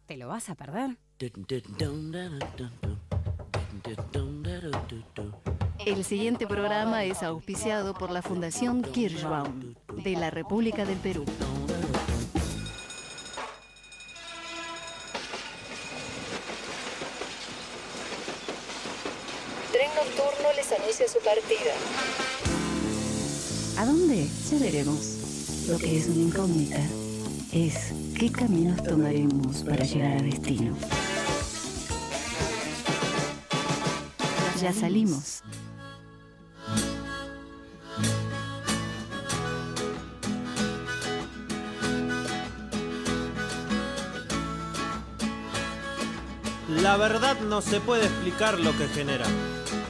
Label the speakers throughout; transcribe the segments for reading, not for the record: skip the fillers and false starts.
Speaker 1: ¿Te lo vas a perder?
Speaker 2: El siguiente programa es auspiciado por la Fundación Kirschbaum de la República del Perú.
Speaker 3: Tren Nocturno les anuncia su partida.
Speaker 2: ¿A dónde? Ya veremos. Lo que es una incógnita es qué caminos tomaremos para llegar a destino. Ya salimos.
Speaker 4: La verdad no se puede explicar lo que genera.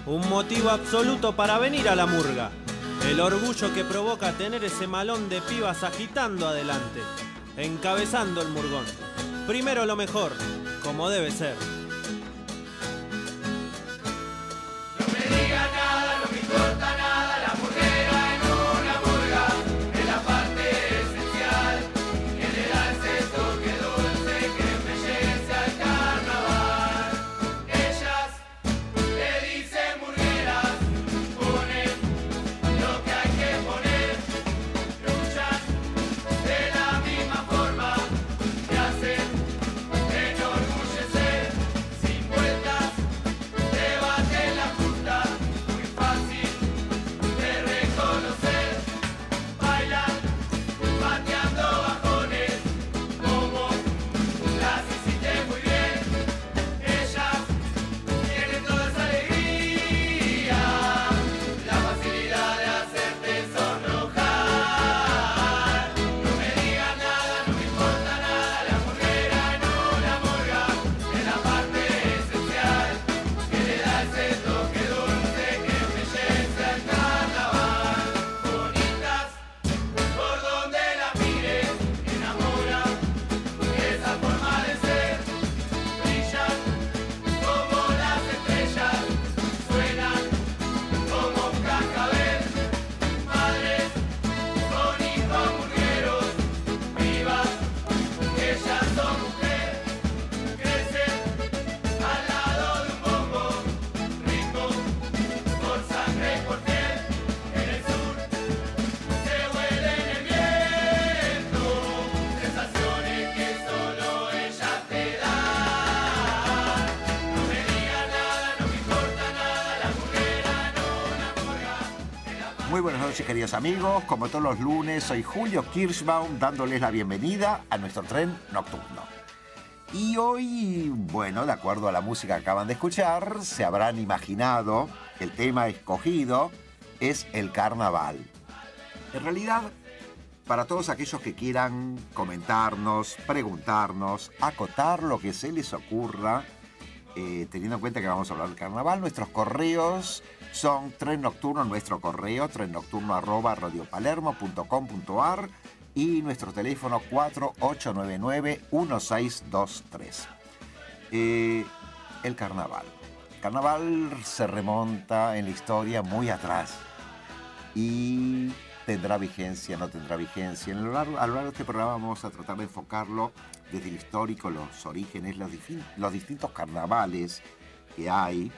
Speaker 4: Un motivo absoluto para venir a la murga. El orgullo que provoca tener ese malón de pibas agitando adelante, encabezando el murgón. Primero lo mejor, como debe ser.
Speaker 5: Muy buenas noches, queridos amigos. Como todos los lunes, soy Julio Kirschbaum dándoles la bienvenida a nuestro tren nocturno. Y hoy, bueno, de acuerdo a la música que acaban de escuchar, se habrán imaginado que el tema escogido es el carnaval. En realidad, para todos aquellos que quieran comentarnos, preguntarnos, acotar lo que se les ocurra, teniendo en cuenta que vamos a hablar del carnaval, nuestros correos son Tren Nocturno, nuestro correo, trennocturno@radiopalermo.com.ar y nuestro teléfono 4899-1623. El carnaval. El carnaval se remonta en la historia muy atrás y tendrá vigencia, no tendrá vigencia. A lo largo de este programa vamos a tratar de enfocarlo desde el histórico, los orígenes, los distintos carnavales que hay,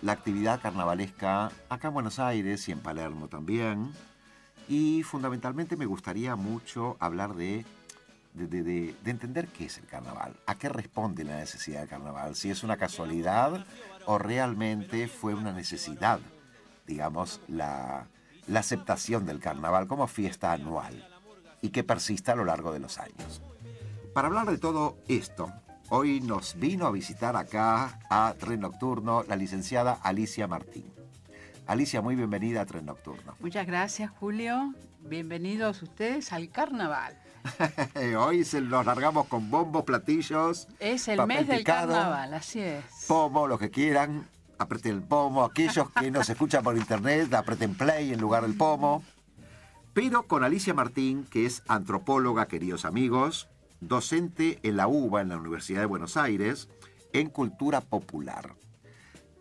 Speaker 5: la actividad carnavalesca acá en Buenos Aires y en Palermo también. Y fundamentalmente me gustaría mucho hablar de entender qué es el carnaval, a qué responde la necesidad del carnaval, si es una casualidad o realmente fue una necesidad, digamos, la aceptación del carnaval como fiesta anual y que persista a lo largo de los años. Para hablar de todo esto, hoy nos vino a visitar acá a Tren Nocturno la licenciada Alicia Martín. Alicia, muy bienvenida a Tren Nocturno.
Speaker 6: Muchas gracias, Julio. Bienvenidos ustedes al carnaval.
Speaker 5: Hoy nos largamos con bombos, platillos.
Speaker 6: Es el mes del carnaval, así es.
Speaker 5: Pomo, los que quieran, aprieten el pomo. Aquellos que nos escuchan por internet, aprieten play en lugar del pomo. Pero con Alicia Martín, que es antropóloga, queridos amigos, docente en la UBA, en la Universidad de Buenos Aires, en cultura popular.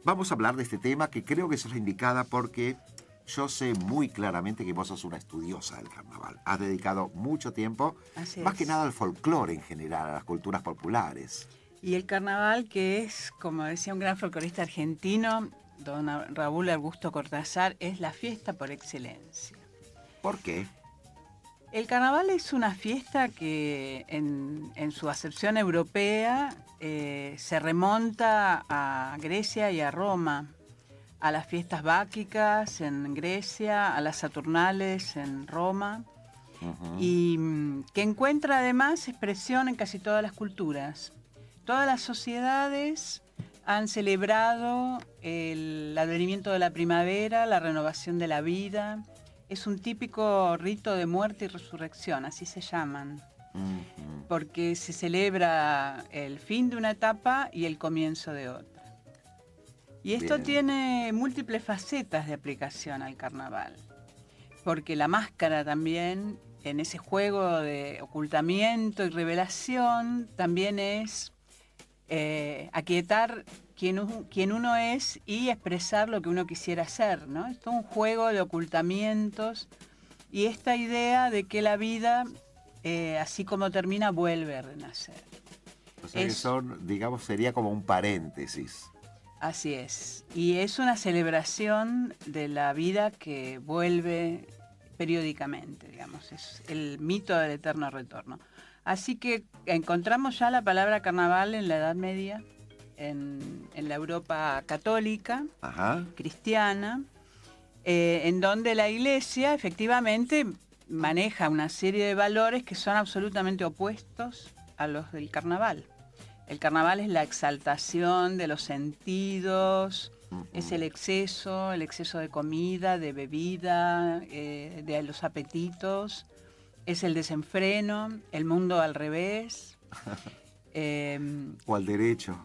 Speaker 5: Vamos a hablar de este tema que creo que es la indicada porque yo sé muy claramente que vos sos una estudiosa del carnaval. Has dedicado mucho tiempo, más que nada al folclore en general, a las culturas populares.
Speaker 6: Y el carnaval, que es, como decía un gran folclorista argentino, don Raúl Augusto Cortázar, es la fiesta por excelencia.
Speaker 5: ¿Por qué?
Speaker 6: El carnaval es una fiesta que en su acepción europea se remonta a Grecia y a Roma, a las fiestas báquicas en Grecia, a las saturnales en Roma, y que encuentra además expresión en casi todas las culturas. Todas las sociedades han celebrado el advenimiento de la primavera, la renovación de la vida. Es un típico rito de muerte y resurrección, así se llaman, porque se celebra el fin de una etapa y el comienzo de otra. Y esto
Speaker 5: Bien.
Speaker 6: tiene múltiples facetas de aplicación al carnaval, porque la máscara también, en ese juego de ocultamiento y revelación, también es aquietar quién uno es y expresar lo que uno quisiera ser, ¿no? Es todo un juego de ocultamientos y esta idea de que la vida, así como termina, vuelve a renacer.
Speaker 5: O sea que son, digamos, sería como un paréntesis.
Speaker 6: Así es. Y es una celebración de la vida que vuelve periódicamente, digamos. Es el mito del eterno retorno. Así que encontramos ya la palabra carnaval en la Edad Media, en la Europa católica, cristiana, en donde la Iglesia efectivamente maneja una serie de valores que son absolutamente opuestos a los del carnaval. El carnaval es la exaltación de los sentidos, es el exceso de comida, de bebida, de los apetitos, es el desenfreno, el mundo al revés.
Speaker 5: O al derecho.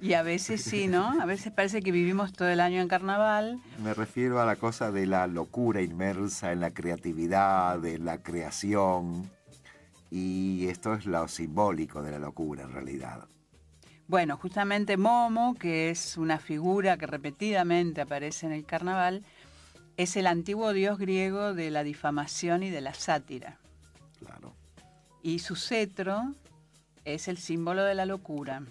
Speaker 6: Y a veces sí, ¿no? A veces parece que vivimos todo el año en carnaval.
Speaker 5: Me refiero a la cosa de la locura inmersa en la creatividad, en la creación. Y esto es lo simbólico de la locura en realidad.
Speaker 6: Bueno, justamente Momo, que es una figura que repetidamente aparece en el carnaval, es el antiguo dios griego de la difamación y de la sátira.
Speaker 5: Claro.
Speaker 6: Y su cetro es el símbolo de la locura.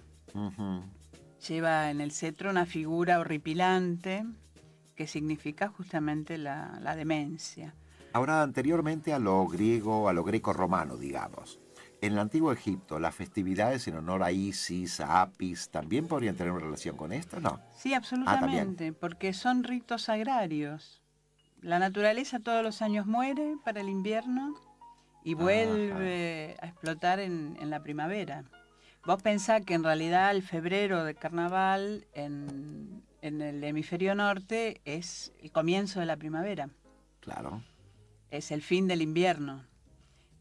Speaker 6: Lleva en el cetro una figura horripilante que significa justamente la demencia.
Speaker 5: Ahora, anteriormente a lo griego, a lo greco-romano, digamos. En el antiguo Egipto, las festividades en honor a Isis, a Apis, ¿también podrían tener una relación con esto? ¿No?
Speaker 6: Sí, absolutamente, porque son ritos agrarios. La naturaleza todos los años muere para el invierno y vuelve a explotar en la primavera. Vos pensás que en realidad el febrero de carnaval en el hemisferio norte es el comienzo de la primavera.
Speaker 5: Claro.
Speaker 6: Es el fin del invierno.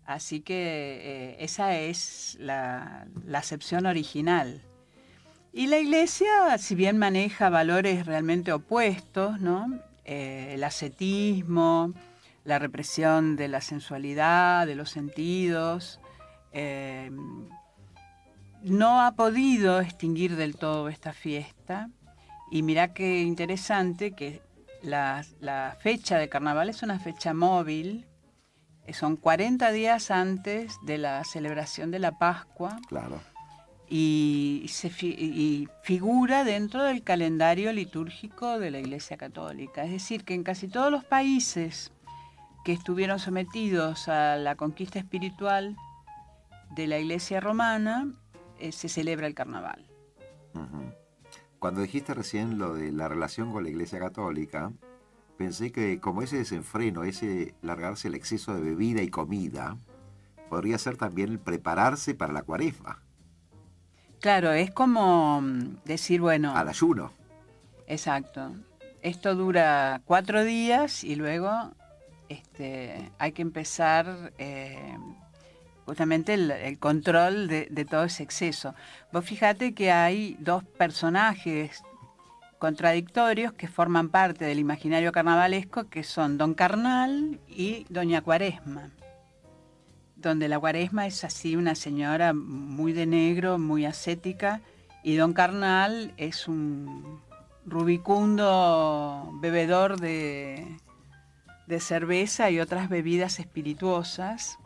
Speaker 6: Así que esa es la acepción original. Y la Iglesia, si bien maneja valores realmente opuestos, ¿no? El ascetismo, la represión de la sensualidad, de los sentidos, no ha podido extinguir del todo esta fiesta. Y mirá qué interesante que la fecha de carnaval es una fecha móvil. Son 40 días antes de la celebración de la Pascua.
Speaker 5: Claro.
Speaker 6: Y figura dentro del calendario litúrgico de la Iglesia Católica. Es decir, que en casi todos los países que estuvieron sometidos a la conquista espiritual de la Iglesia romana, se celebra el carnaval.
Speaker 5: Cuando dijiste recién lo de la relación con la Iglesia Católica, pensé que como ese desenfreno, ese largarse el exceso de bebida y comida, podría ser también el prepararse para la Cuaresma.
Speaker 6: Claro, es como decir, bueno...
Speaker 5: Al ayuno.
Speaker 6: Exacto. Esto dura 4 días y luego hay que empezar justamente el control de todo ese exceso. Vos fíjate que hay 2 personajes contradictorios que forman parte del imaginario carnavalesco, que son Don Carnal y Doña Cuaresma, donde la Cuaresma es así una señora muy de negro, muy ascética, y Don Carnal es un rubicundo bebedor de de cerveza y otras bebidas espirituosas.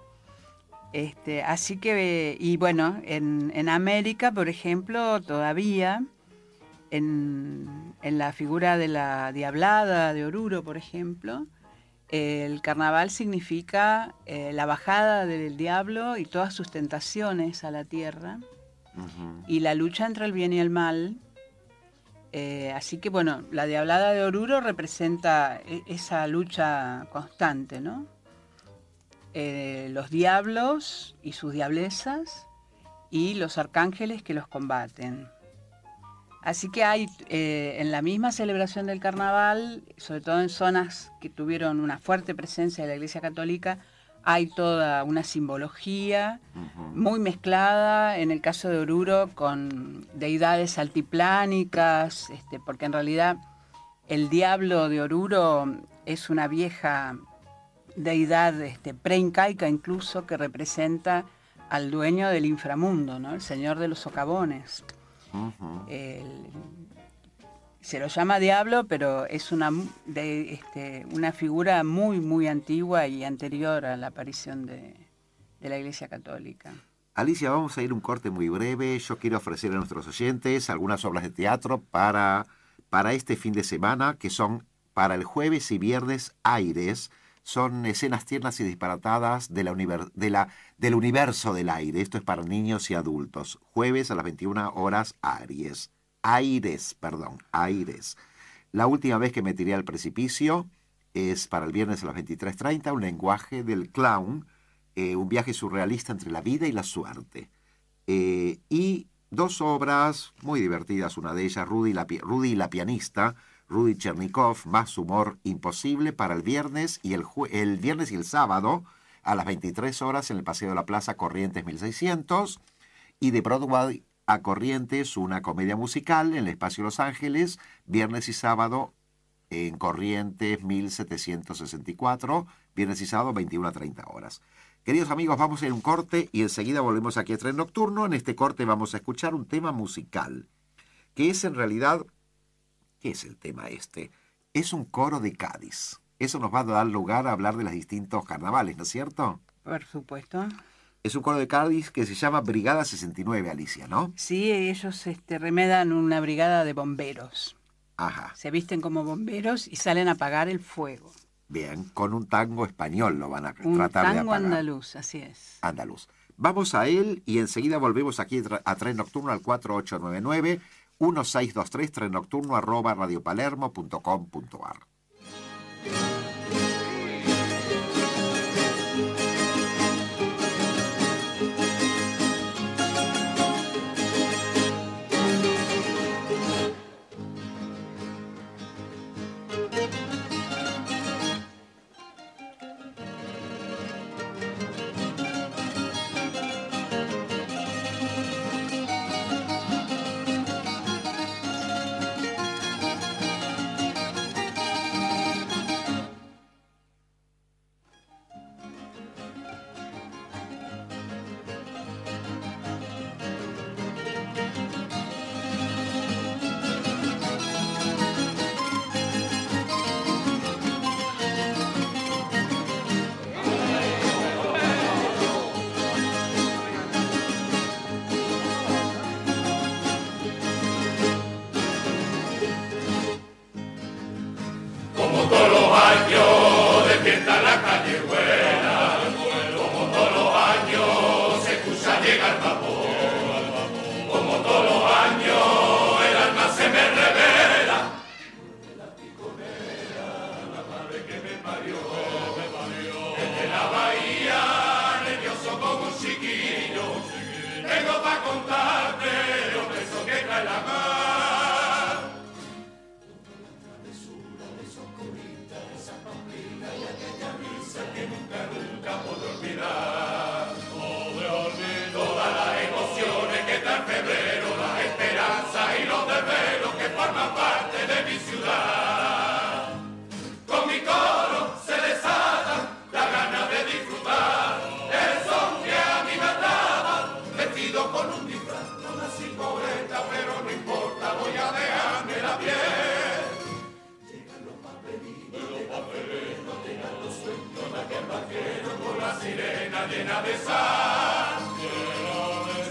Speaker 6: Así que, y bueno, en América, por ejemplo, todavía, en la figura de la Diablada de Oruro, por ejemplo, el carnaval significa la bajada del diablo y todas sus tentaciones a la tierra, y la lucha entre el bien y el mal. Así que, bueno, la Diablada de Oruro representa esa lucha constante, ¿no? Los diablos y sus diablezas y los arcángeles que los combaten. Así que hay en la misma celebración del carnaval, sobre todo en zonas que tuvieron una fuerte presencia de la Iglesia Católica, hay toda una simbología muy mezclada, en el caso de Oruro, con deidades altiplánicas, porque en realidad el diablo de Oruro es una vieja deidad preincaica incluso, que representa al dueño del inframundo, ¿no? El señor de los socavones. Se lo llama diablo, pero es una figura muy, muy antigua y anterior a la aparición de la Iglesia Católica.
Speaker 5: Alicia, vamos a ir un corte muy breve. Yo quiero ofrecer a nuestros oyentes algunas obras de teatro para este fin de semana, que son para el jueves y viernes Aires. Son escenas tiernas y disparatadas del universo del aire. Esto es para niños y adultos. Jueves a las 21 horas, Aires. La última vez que me tiré al precipicio es para el viernes a las 23:30, un lenguaje del clown, un viaje surrealista entre la vida y la suerte. Y dos obras muy divertidas, una de ellas, Rudy y la pianista, Rudy Chernikov, más humor imposible, para el viernes y el viernes y el sábado a las 23 horas en el Paseo de la Plaza, Corrientes 1600, y de Broadway a Corrientes, una comedia musical en el Espacio Los Ángeles, viernes y sábado en Corrientes 1764, viernes y sábado 21:30 horas. Queridos amigos, vamos a ir a un corte y enseguida volvemos aquí a Tren Nocturno. En este corte vamos a escuchar un tema musical, que es en realidad... ¿Qué es el tema este? Es un coro de Cádiz. Eso nos va a dar lugar a hablar de los distintos carnavales, ¿no es cierto?
Speaker 6: Por supuesto.
Speaker 5: Es un coro de Cádiz que se llama Brigada 69, Alicia, ¿no?
Speaker 6: Sí, ellos remedan una brigada de bomberos.
Speaker 5: Ajá.
Speaker 6: Se visten como bomberos y salen a apagar el fuego.
Speaker 5: Bien, con un tango español lo van a tratar de apagar.
Speaker 6: Un tango andaluz, así es.
Speaker 5: Andaluz. Vamos a él y enseguida volvemos aquí a Tren Nocturno al 4899-1623, trennocturno@radiopalermo.com.ar.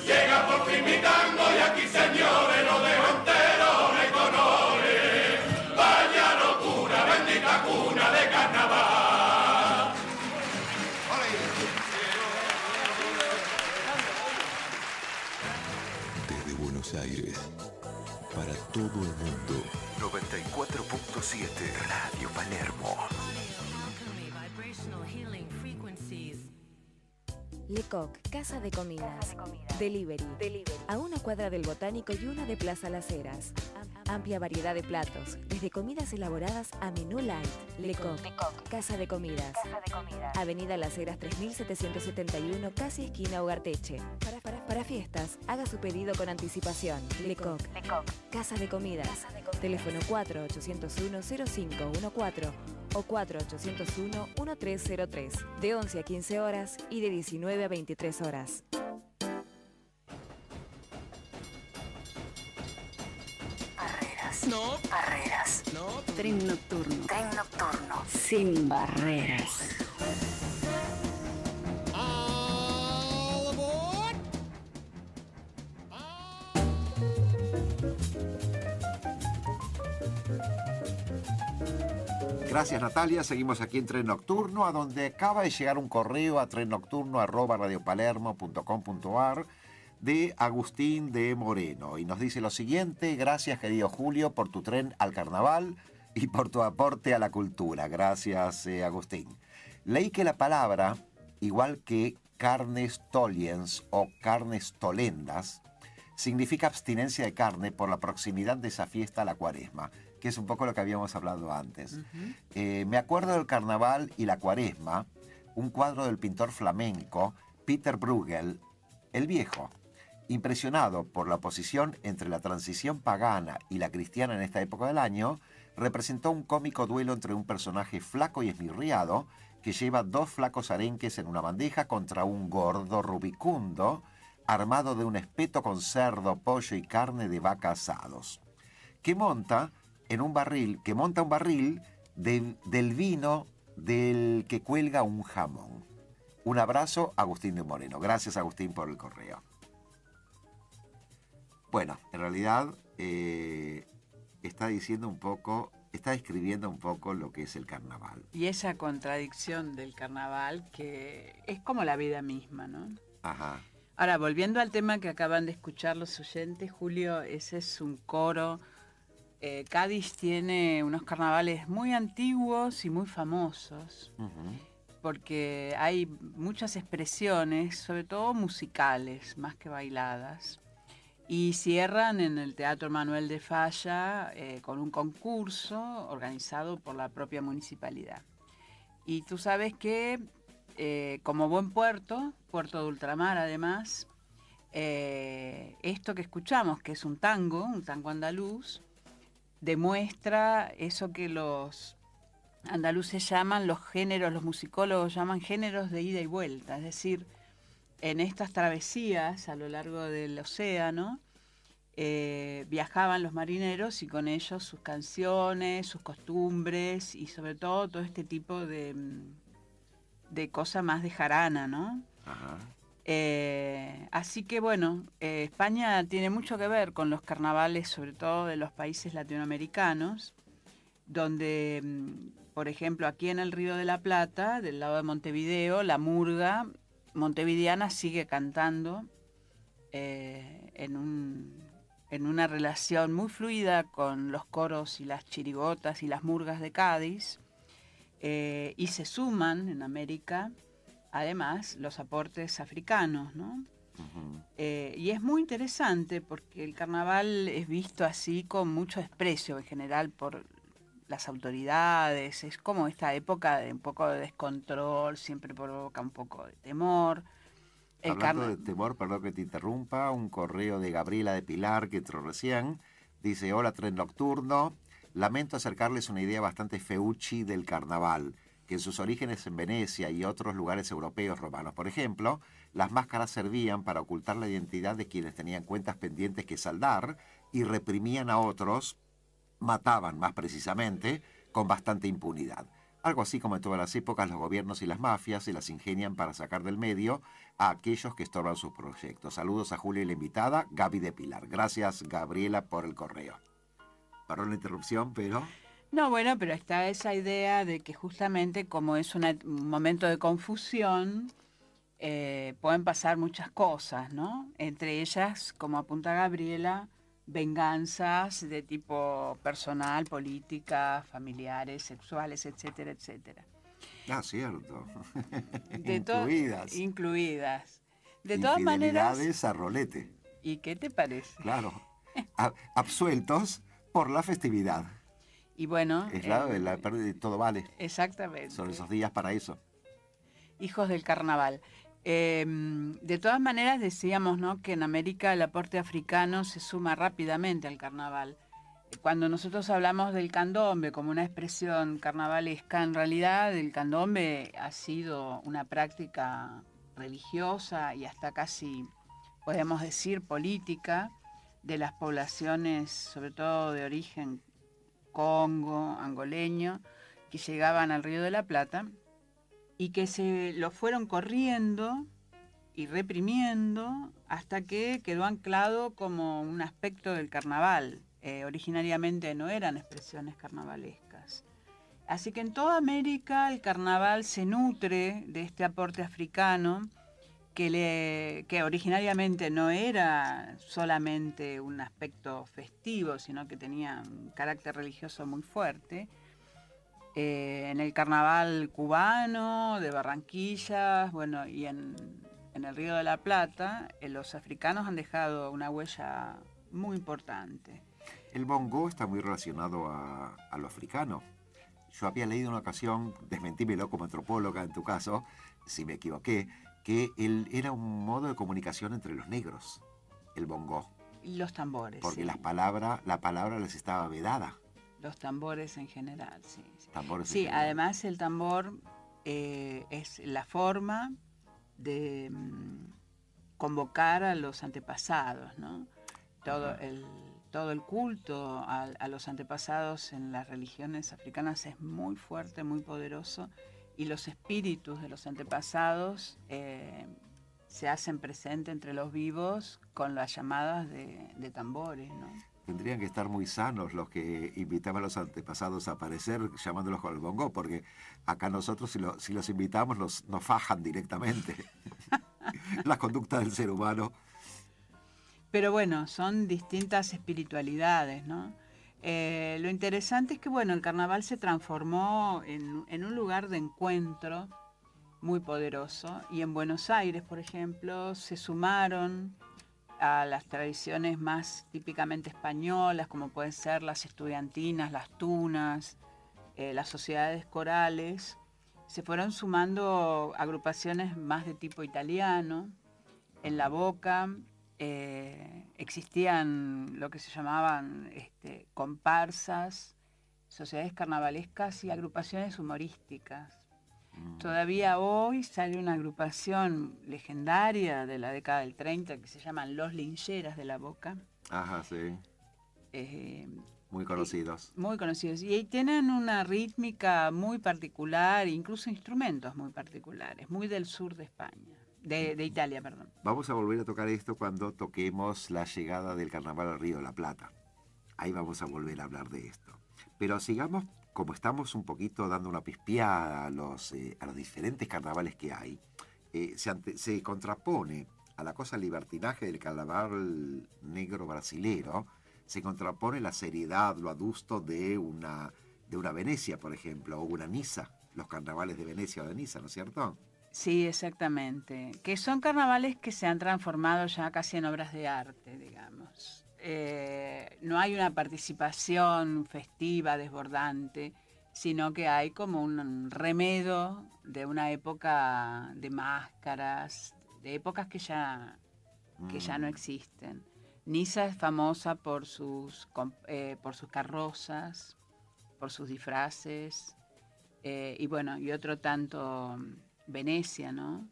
Speaker 1: Llega por fin mi tango y aquí, señores, lo dejo entero de colores. Vaya locura, bendita cuna de carnaval.
Speaker 7: Desde Buenos Aires, para todo el mundo, 94.7 Radio Palermo.
Speaker 8: Lecoq, Casa de Comidas. Delivery. A una cuadra del Botánico y una de Plaza Las Heras. Amplia variedad de platos, desde comidas elaboradas a menú light. Lecoq, Casa de Comidas. Avenida Las Heras 3771, casi esquina Ugarteche. Para fiestas, haga su pedido con anticipación. Lecoq, Casa de Comidas. Teléfono 4801-0514 o 4801-1303. De 11 a 15 horas y de 19 a 23 horas.
Speaker 2: No. Barreras. No. Tren nocturno. Sin barreras.
Speaker 5: Gracias, Natalia. Seguimos aquí en Tren Nocturno, a donde acaba de llegar un correo a trennocturno@radiopalermo.com.ar de Agustín de Moreno. Y nos dice lo siguiente: gracias, querido Julio, por tu tren al carnaval y por tu aporte a la cultura. Gracias, Agustín. Leí que la palabra, igual que carnes toliens o carnes tolendas, significa abstinencia de carne por la proximidad de esa fiesta a la Cuaresma, que es un poco lo que habíamos hablado antes. Me acuerdo del carnaval y la Cuaresma, un cuadro del pintor flamenco Peter Bruegel, el Viejo. Impresionado por la oposición entre la transición pagana y la cristiana en esta época del año, representó un cómico duelo entre un personaje flaco y esmirriado que lleva dos flacos arenques en una bandeja contra un gordo rubicundo armado de un espeto con cerdo, pollo y carne de vaca asados, que monta un barril del vino del que cuelga un jamón. Un abrazo, Agustín de Moreno. Gracias, Agustín, por el correo. Bueno, en realidad está describiendo un poco lo que es el carnaval.
Speaker 6: Y esa contradicción del carnaval que es como la vida misma, ¿no?
Speaker 5: Ajá.
Speaker 6: Ahora, volviendo al tema que acaban de escuchar los oyentes, Julio, ese es un coro. Cádiz tiene unos carnavales muy antiguos y muy famosos, porque hay muchas expresiones, sobre todo musicales, más que bailadas. Y cierran en el Teatro Manuel de Falla con un concurso organizado por la propia municipalidad. Y tú sabes que, como buen puerto de ultramar además, esto que escuchamos, que es un tango andaluz, demuestra eso que los andaluces llaman los musicólogos llaman géneros de ida y vuelta, es decir, en estas travesías a lo largo del océano viajaban los marineros y con ellos sus canciones, sus costumbres y sobre todo este tipo de cosa más de jarana, ¿no?
Speaker 5: Ajá.
Speaker 6: Así que bueno, España tiene mucho que ver con los carnavales, sobre todo de los países latinoamericanos, donde, por ejemplo, aquí en el Río de la Plata, del lado de Montevideo, la murga montevideana sigue cantando en una relación muy fluida con los coros y las chirigotas y las murgas de Cádiz, y se suman en América además los aportes africanos, ¿no? Y es muy interesante porque el carnaval es visto así con mucho desprecio en general por las autoridades. Es como esta época de un poco de descontrol, siempre provoca un poco de temor.
Speaker 5: Hablando de temor, perdón que te interrumpa, un correo de Gabriela de Pilar que entró recién. Dice: hola, Tren Nocturno. Lamento acercarles una idea bastante feuchi del carnaval, que en sus orígenes en Venecia y otros lugares europeos romanos, por ejemplo, las máscaras servían para ocultar la identidad de quienes tenían cuentas pendientes que saldar y reprimían a otros, mataban más precisamente, con bastante impunidad. Algo así como en todas las épocas, los gobiernos y las mafias se las ingenian para sacar del medio a aquellos que estorban sus proyectos. Saludos a Julia y la invitada, Gaby de Pilar. Gracias, Gabriela, por el correo. Perdón la interrupción, pero...
Speaker 6: No, bueno, pero está esa idea de que justamente como es un momento de confusión, pueden pasar muchas cosas, ¿no? Entre ellas, como apunta Gabriela, venganzas de tipo personal, política, familiares, sexuales, etcétera, etcétera.
Speaker 5: Ah, cierto.
Speaker 6: Incluidas. Incluidas. De todas maneras...
Speaker 5: Infidelidades a rolete.
Speaker 6: ¿Y qué te parece?
Speaker 5: Claro. Absueltos por la festividad.
Speaker 6: Y bueno...
Speaker 5: Es la pérdida de todo vale.
Speaker 6: Exactamente.
Speaker 5: Son esos días para eso.
Speaker 6: Hijos del carnaval. De todas maneras decíamos, ¿no?, que en América el aporte africano se suma rápidamente al carnaval. Cuando nosotros hablamos del candombe como una expresión carnavalesca, en realidad el candombe ha sido una práctica religiosa y hasta casi, podemos decir, política de las poblaciones, sobre todo de origen congo, angoleño, que llegaban al Río de la Plata y que se lo fueron corriendo y reprimiendo hasta que quedó anclado como un aspecto del carnaval. Originariamente no eran expresiones carnavalescas. Así que en toda América el carnaval se nutre de este aporte africano que originariamente no era solamente un aspecto festivo, sino que tenía un carácter religioso muy fuerte. En el carnaval cubano, de Barranquilla, bueno, y en el Río de la Plata, los africanos han dejado una huella muy importante.
Speaker 5: El bongo está muy relacionado a lo africano. Yo había leído en una ocasión, desmentímelo como antropóloga en tu caso, si me equivoqué, que era un modo de comunicación entre los negros, el bongo.
Speaker 6: Los tambores.
Speaker 5: Porque
Speaker 6: sí.
Speaker 5: la palabra les estaba vedada.
Speaker 6: Los tambores en general, sí.
Speaker 5: Tambores
Speaker 6: sí,
Speaker 5: en general.
Speaker 6: Además el tambor es la forma de convocar a los antepasados, ¿no? Todo el culto a los antepasados en las religiones africanas es muy fuerte, muy poderoso, y los espíritus de los antepasados se hacen presentes entre los vivos con las llamadas de tambores, ¿no?
Speaker 5: Tendrían que estar muy sanos los que invitaban a los antepasados a aparecer llamándolos con el bongo, porque acá nosotros si los invitamos nos fajan directamente. La conducta del ser humano.
Speaker 6: Pero bueno, son distintas espiritualidades, ¿no? Lo interesante es que, bueno, el carnaval se transformó en un lugar de encuentro muy poderoso. Y en Buenos Aires, por ejemplo, se sumaron a las tradiciones más típicamente españolas, como pueden ser las estudiantinas, las tunas, las sociedades corales. Se fueron sumando agrupaciones más de tipo italiano. En La Boca existían lo que se llamaban comparsas, sociedades carnavalescas y agrupaciones humorísticas. Todavía hoy sale una agrupación legendaria de la década del 30 que se llaman Los Lincheras de La Boca.
Speaker 5: Ajá, sí. Muy conocidos.
Speaker 6: Muy conocidos. Y tienen una rítmica muy particular, incluso instrumentos muy particulares, muy del sur de España. De Italia, perdón.
Speaker 5: Vamos a volver a tocar esto cuando toquemos la llegada del carnaval al Río de la Plata. Ahí vamos a volver a hablar de esto. Pero sigamos, como estamos un poquito dando una pispeada a los diferentes carnavales que hay, se contrapone a la cosa libertinaje del carnaval negro brasilero, se contrapone la seriedad, lo adusto de una Venecia, por ejemplo, o una Niza, los carnavales de Venecia o de Niza, ¿no es cierto?
Speaker 6: Sí, exactamente. Que son carnavales que se han transformado ya casi en obras de arte, digamos. No hay una participación festiva, desbordante, sino que hay como un remedo de una época de máscaras, de épocas que ya no existen. Niza es famosa por sus carrozas, por sus disfraces, y bueno, y otro tanto Venecia, ¿no?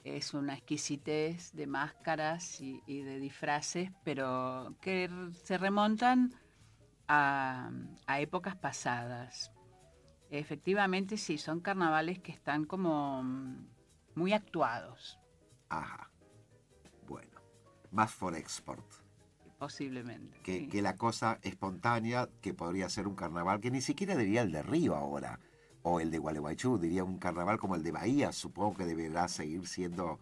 Speaker 6: Es una exquisitez de máscaras y de disfraces, pero que se remontan a épocas pasadas. efectivamente sí, son carnavales que están como muy actuados.
Speaker 5: Ajá. Bueno, más for export.
Speaker 6: Posiblemente.
Speaker 5: Que la cosa espontánea, que podría ser un carnaval, que ni siquiera diría el de Río ahora, o el de Gualeguaychú, diría un carnaval como el de Bahía, supongo que deberá seguir siendo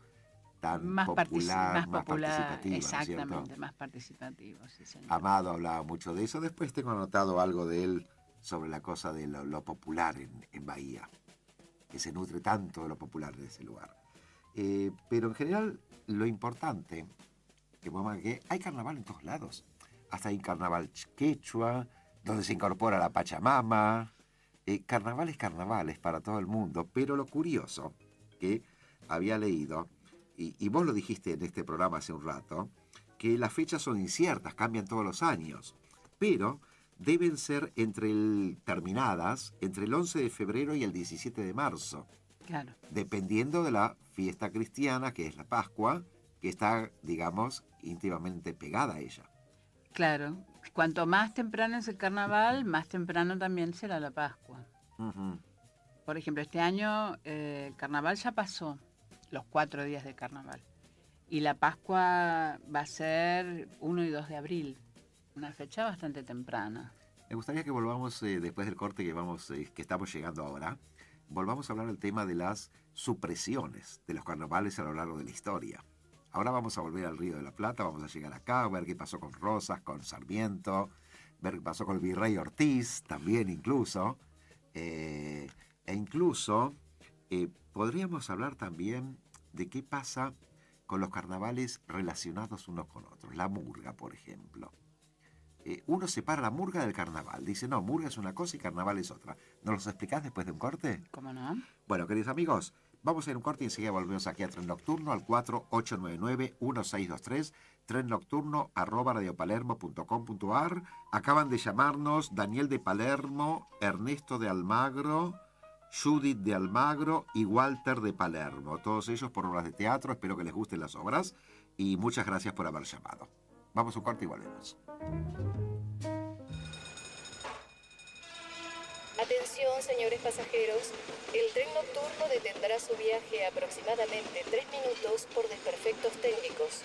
Speaker 5: tan
Speaker 6: más
Speaker 5: popular, más
Speaker 6: popular,
Speaker 5: participativo.
Speaker 6: exactamente,
Speaker 5: ¿cierto?
Speaker 6: más participativo, sí, señor.
Speaker 5: Amado hablaba mucho de eso, después tengo anotado algo de él sobre la cosa de lo popular en Bahía, que se nutre tanto de lo popular de ese lugar. Pero en general, lo importante, que hay carnaval en todos lados. Hasta hay carnaval quechua, donde se incorpora la Pachamama. Carnavales para todo el mundo. Pero lo curioso que había leído, y vos lo dijiste en este programa hace un rato, que las fechas son inciertas, cambian todos los años. Pero deben ser terminadas entre el 11 de febrero y el 17 de marzo.
Speaker 6: Claro.
Speaker 5: Dependiendo de la fiesta cristiana, que es la Pascua, que está, digamos, íntimamente pegada a ella.
Speaker 6: Claro. Cuanto más temprano es el carnaval, más temprano también será la Pascua.
Speaker 5: Uh-huh.
Speaker 6: Por ejemplo, este año el carnaval ya pasó, los 4 días de carnaval. Y la Pascua va a ser 1 y 2 de abril, una fecha bastante temprana.
Speaker 5: Me gustaría que volvamos, después del corte que estamos llegando ahora, volvamos a hablar del tema de las supresiones de los carnavales a lo largo de la historia. Ahora vamos a volver al Río de la Plata, vamos a llegar acá, a ver qué pasó con Rosas, con Sarmiento, ver qué pasó con el virrey Ortiz, también incluso. Incluso podríamos hablar también de qué pasa con los carnavales relacionados unos con otros. La murga, por ejemplo. Uno separa la murga del carnaval. Dice, no, murga es una cosa y carnaval es otra. ¿Nos los explicás después de un corte?
Speaker 6: ¿Cómo no?
Speaker 5: Bueno, queridos amigos, vamos a ir a un corte y enseguida volvemos aquí a Tren Nocturno al 4899-1623, trennocturno@radiopalermo.com.ar. Acaban de llamarnos Daniel de Palermo, Ernesto de Almagro, Judith de Almagro y Walter de Palermo. Todos ellos por obras de teatro, espero que les gusten las obras y muchas gracias por haber llamado. Vamos a un corte y volvemos.
Speaker 3: Atención, señores pasajeros. El tren nocturno detendrá su viaje aproximadamente 3 minutos por desperfectos técnicos.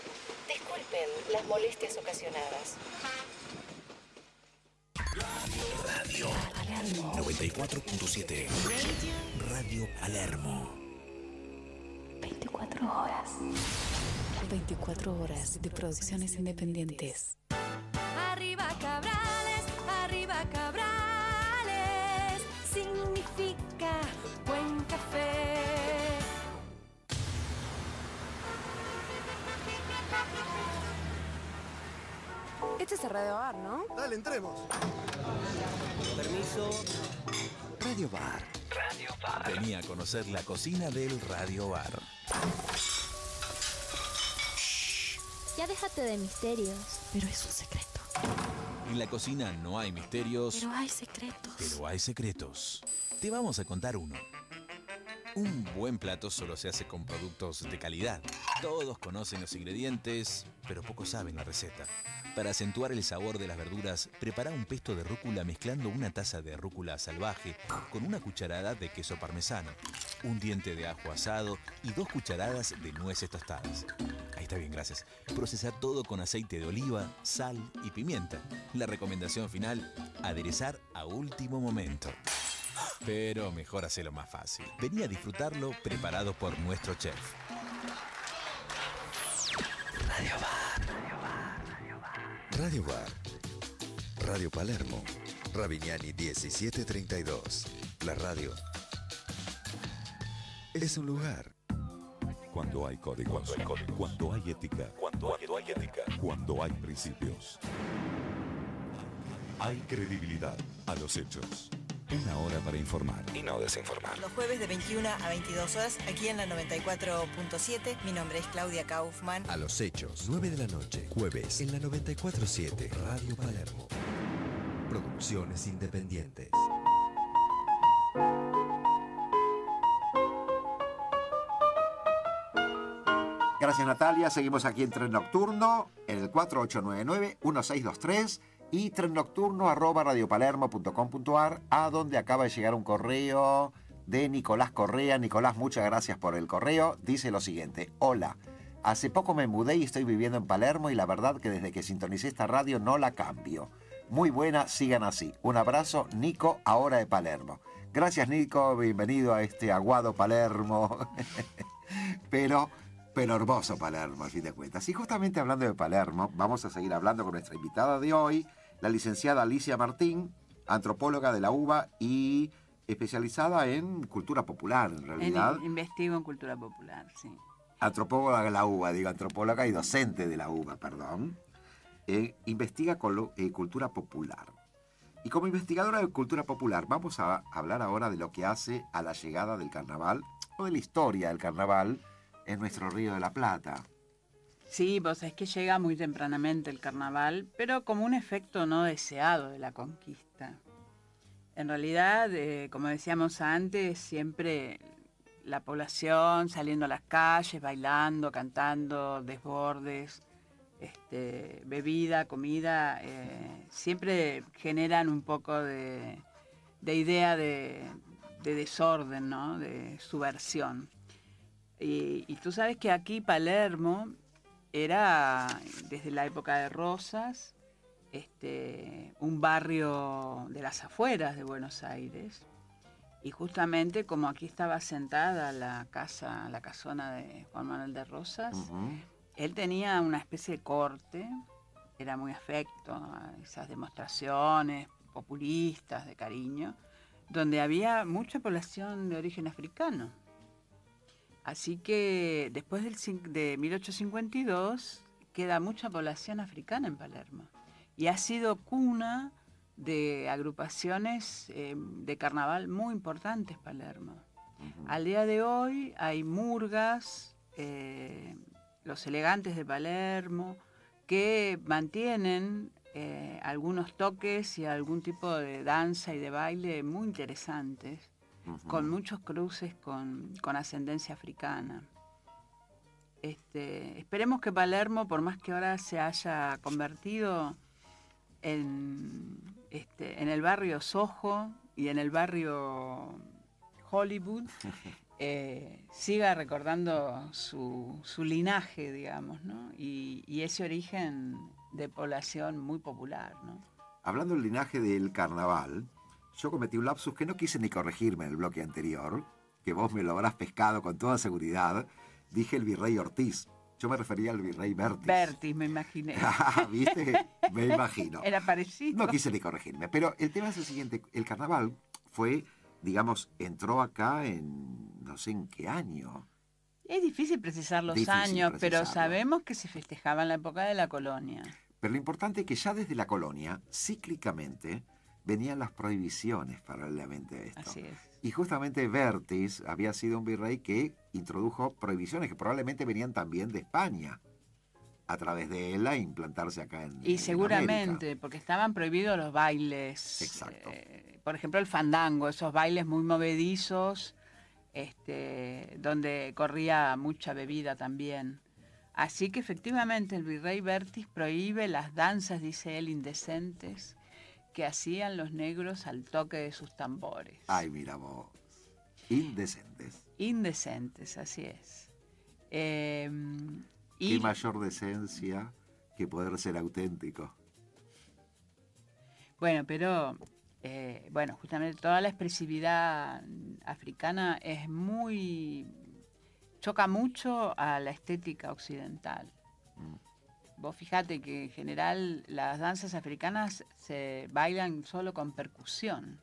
Speaker 3: Disculpen las molestias ocasionadas.
Speaker 9: Radio 94.7. Radio Palermo.
Speaker 2: 24 horas. 24 horas de producciones independientes.
Speaker 10: Arriba Cabrales, significa buen café. Este es el Radio Bar, ¿no?
Speaker 11: Dale, entremos.
Speaker 9: Permiso. Radio Bar. Radio Bar. Vení a conocer la cocina del Radio Bar.
Speaker 12: Ya déjate de misterios.
Speaker 2: Pero es un secreto.
Speaker 9: En la cocina no hay misterios.
Speaker 2: Pero hay secretos.
Speaker 9: Pero hay secretos. Te vamos a contar uno. Un buen plato solo se hace con productos de calidad. Todos conocen los ingredientes, pero pocos saben la receta. Para acentuar el sabor de las verduras, prepara un pesto de rúcula mezclando una taza de rúcula salvaje con una cucharada de queso parmesano, un diente de ajo asado y 2 cucharadas de nueces tostadas. Ahí está bien, gracias. Procesa todo con aceite de oliva, sal y pimienta. La recomendación final, aderezar a último momento. Pero mejor hacerlo más fácil. Vení a disfrutarlo preparado por nuestro chef. Radio Bar.
Speaker 7: Radio Bar. Radio Palermo. Ravignani 1732. La radio es un lugar.
Speaker 13: Cuando hay códigos, cuando hay ética, cuando hay principios. Hay credibilidad a los hechos. Una hora para informar
Speaker 7: Y no desinformar.
Speaker 14: Los jueves de 21 a 22 horas, aquí en la 94.7. Mi nombre es Claudia Kaufman.
Speaker 7: A los hechos, 9 de la noche, jueves, en la 94.7, Radio Palermo. Producciones independientes.
Speaker 5: Gracias, Natalia. Seguimos aquí en Tren Nocturno, en el 4899-1623. Y trennocturno@radiopalermo.com.ar, a donde acaba de llegar un correo de Nicolás Correa. Nicolás, muchas gracias por el correo. Dice lo siguiente: hola, hace poco me mudé y estoy viviendo en Palermo y la verdad que desde que sintonicé esta radio no la cambio. Muy buena, sigan así. Un abrazo, Nico, ahora de Palermo. Gracias, Nico, bienvenido a este aguado Palermo. pero hermoso Palermo, al fin de cuentas. Y justamente hablando de Palermo, vamos a seguir hablando con nuestra invitada de hoy, la licenciada Alicia Martín, antropóloga de la UBA y especializada en cultura popular, en realidad.
Speaker 6: Investigo en cultura popular, sí.
Speaker 5: Antropóloga de la UBA, digo antropóloga y docente de la UBA, perdón. Investiga cultura popular. Y como investigadora de cultura popular, vamos a hablar ahora de lo que hace a la llegada del carnaval, o de la historia del carnaval, en nuestro Río de la Plata.
Speaker 6: Sí, vos sabés que llega muy tempranamente el carnaval, pero como un efecto no deseado de la conquista. En realidad, como decíamos antes, siempre la población saliendo a las calles, bailando, cantando, desbordes, bebida, comida, siempre generan un poco de idea de desorden, ¿no? De subversión. Y tú sabes que aquí Palermo era, desde la época de Rosas, un barrio de las afueras de Buenos Aires. Y justamente como aquí estaba sentada la casona de Juan Manuel de Rosas, él tenía una especie de corte, era muy afecto a esas demostraciones populistas de cariño, donde había mucha población de origen africano. Así que después de 1852 queda mucha población africana en Palermo. Y ha sido cuna de agrupaciones de carnaval muy importantes Palermo. Al día de hoy hay murgas, los elegantes de Palermo, que mantienen algunos toques y algún tipo de danza y de baile muy interesantes, con muchos cruces con ascendencia africana. Esperemos que Palermo, por más que ahora se haya convertido en el barrio Soho y en el barrio Hollywood, siga recordando su linaje, digamos, ¿no? Y ese origen de población muy popular, ¿no?
Speaker 5: Hablando del linaje del carnaval, yo cometí un lapsus que no quise ni corregirme en el bloque anterior, que vos me lo habrás pescado con toda seguridad. Dije el virrey Ortiz. Yo me refería al virrey Vértiz.
Speaker 6: Vértiz, me imaginé.
Speaker 5: ¿Viste? Me imagino.
Speaker 6: Era parecido.
Speaker 5: No quise ni corregirme. Pero el tema es el siguiente. El carnaval fue, digamos, entró acá en no sé en qué año.
Speaker 6: Es difícil precisar los años, pero sabemos que se festejaba en la época de la colonia.
Speaker 5: Pero lo importante es que ya desde la colonia, cíclicamente, venían las prohibiciones paralelamente a esto.
Speaker 6: Así es.
Speaker 5: Y justamente Vértiz había sido un virrey que introdujo prohibiciones que probablemente venían también de España, a través de él a implantarse acá en
Speaker 6: Y seguramente,
Speaker 5: América.
Speaker 6: porque estaban prohibidos los bailes.
Speaker 5: Exacto.
Speaker 6: Por ejemplo, el fandango, esos bailes muy movedizos, donde corría mucha bebida también. Así que efectivamente el virrey Vértiz prohíbe las danzas, dice él, indecentes, que hacían los negros al toque de sus tambores.
Speaker 5: Ay, mira vos. Indecentes.
Speaker 6: Indecentes, así es.
Speaker 5: Qué mayor decencia que poder ser auténtico.
Speaker 6: Bueno, pero justamente toda la expresividad africana choca mucho a la estética occidental. Vos fíjate que en general las danzas africanas se bailan solo con percusión.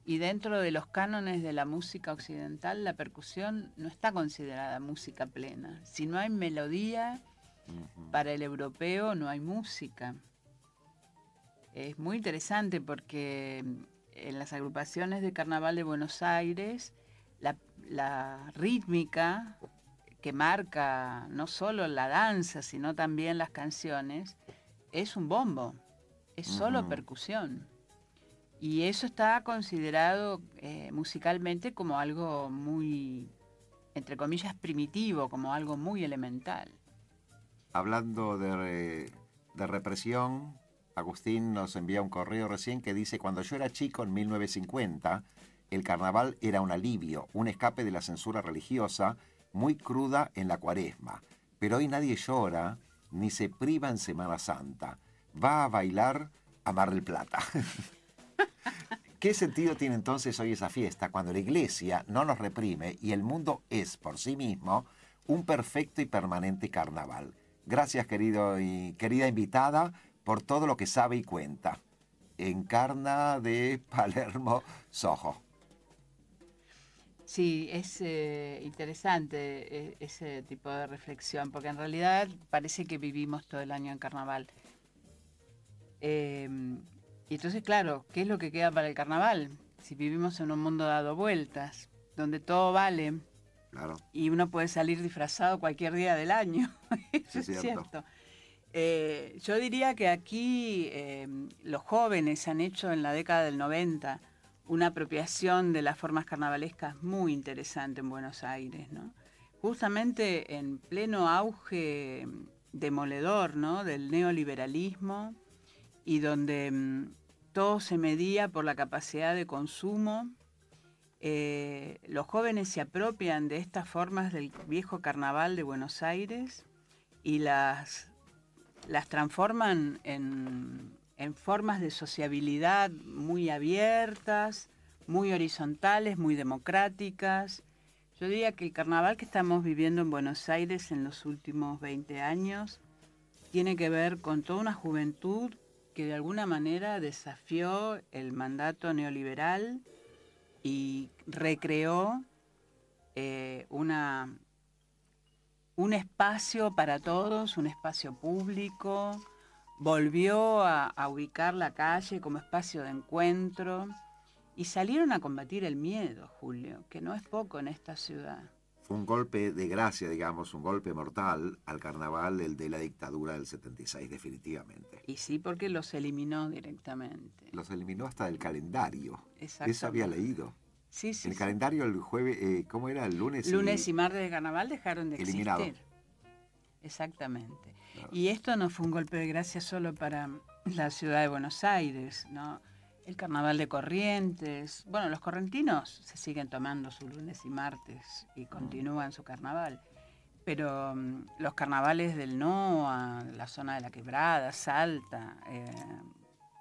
Speaker 6: Y dentro de los cánones de la música occidental, la percusión no está considerada música plena. Si no hay melodía, para el europeo no hay música. Es muy interesante porque en las agrupaciones de Carnaval de Buenos Aires, la rítmica que marca no solo la danza, sino también las canciones, es un bombo, es solo percusión. Y eso está considerado musicalmente como algo muy, entre comillas, primitivo, como algo muy elemental.
Speaker 5: Hablando de represión, Agustín nos envía un correo recién que dice: cuando yo era chico, en 1950, el carnaval era un alivio, un escape de la censura religiosa muy cruda en la Cuaresma. Pero hoy nadie llora ni se priva en Semana Santa. Va a bailar a Mar del Plata. ¿Qué sentido tiene entonces hoy esa fiesta cuando la Iglesia no nos reprime y el mundo es por sí mismo un perfecto y permanente carnaval? Gracias, querido y querida invitada, por todo lo que sabe y cuenta. Encarna de Palermo, Soho.
Speaker 6: Sí, es interesante ese tipo de reflexión, porque en realidad parece que vivimos todo el año en carnaval. Y entonces, claro, ¿qué es lo que queda para el carnaval? Si vivimos en un mundo dado vueltas, donde todo vale,
Speaker 5: claro,
Speaker 6: y uno puede salir disfrazado cualquier día del año. Eso
Speaker 5: sí,
Speaker 6: es
Speaker 5: cierto.
Speaker 6: Yo diría que aquí los jóvenes han hecho en la década del 90 una apropiación de las formas carnavalescas muy interesante en Buenos Aires, ¿no? Justamente en pleno auge demoledor, ¿no?, del neoliberalismo, y donde todo se medía por la capacidad de consumo. Los jóvenes se apropian de estas formas del viejo carnaval de Buenos Aires y las transforman en formas de sociabilidad muy abiertas, muy horizontales, muy democráticas. Yo diría que el carnaval que estamos viviendo en Buenos Aires en los últimos 20 años tiene que ver con toda una juventud que de alguna manera desafió el mandato neoliberal y recreó un espacio para todos, un espacio público, volvió a ubicar la calle como espacio de encuentro y salieron a combatir el miedo, Julio, que no es poco en esta ciudad.
Speaker 5: Fue un golpe de gracia, digamos, un golpe mortal al carnaval, el de la dictadura del 76, definitivamente.
Speaker 6: Y sí, porque los eliminó directamente.
Speaker 5: Los eliminó hasta del calendario.
Speaker 6: Exacto.
Speaker 5: Eso había leído.
Speaker 6: Sí, sí.
Speaker 5: El calendario el jueves, ¿cómo era? El lunes.
Speaker 6: Lunes y martes de carnaval dejaron de
Speaker 5: eliminado.
Speaker 6: existir. Exactamente. Claro. Y esto no fue un golpe de gracia solo para la ciudad de Buenos Aires, ¿no? El carnaval de Corrientes. Bueno, los correntinos se siguen tomando su lunes y martes y continúan su carnaval. Pero los carnavales del NOA, la zona de la Quebrada, Salta,